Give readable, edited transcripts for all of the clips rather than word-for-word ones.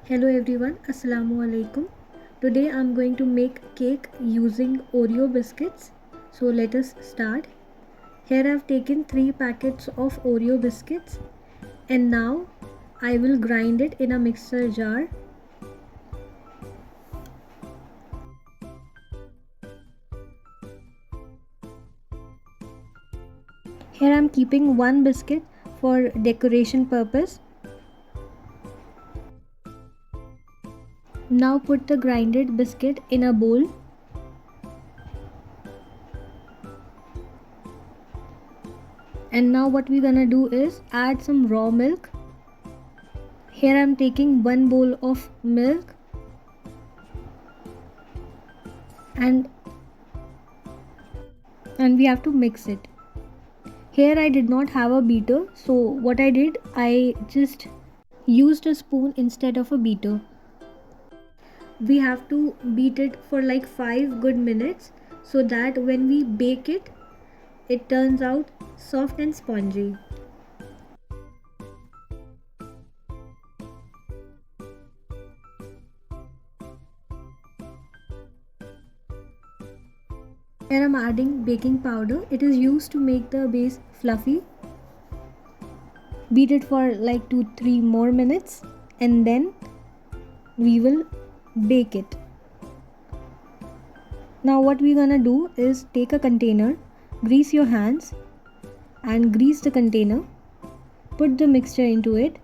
Hello everyone, Assalamu alaikum. Today I'm going to make cake using Oreo biscuits. So let us start. Here I've taken 3 packets of Oreo biscuits and now I will grind it in a mixer jar. Here I'm keeping one biscuit for decoration purpose. Now put the grinded biscuit in a bowl. And now what we're gonna do is add some raw milk. Here I'm taking 1 bowl of milk and we have to mix it. Here I did not have a beater, so what I did, I just used a spoon instead of a beater. We have to beat it for like 5 good minutes so that when we bake it, it turns out soft and spongy. Here I'm adding baking powder. It is used to make the base fluffy. Beat it for like 2-3 more minutes and then we will bake it. Now what we're gonna do is take a container, grease your hands and grease the container, put the mixture into it.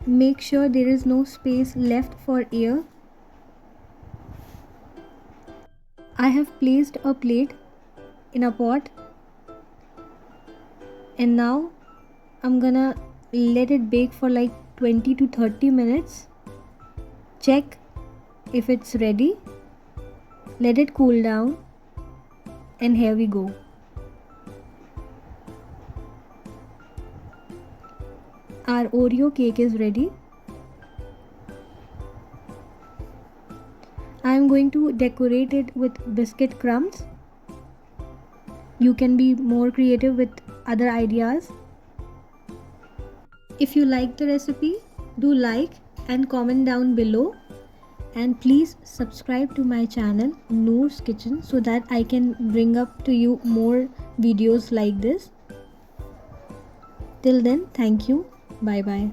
Make sure there is no space left for air. I have placed a plate in a pot and now I'm gonna let it bake for like 20 to 30 minutes. Check if it's ready. Let it cool down and here we go. Our Oreo cake is ready. I am going to decorate it with biscuit crumbs. You can be more creative with other ideas. If you like the recipe, do like and comment down below. And please subscribe to my channel Noor's Kitchen so that I can bring up to you more videos like this. Till then, thank you. Bye bye.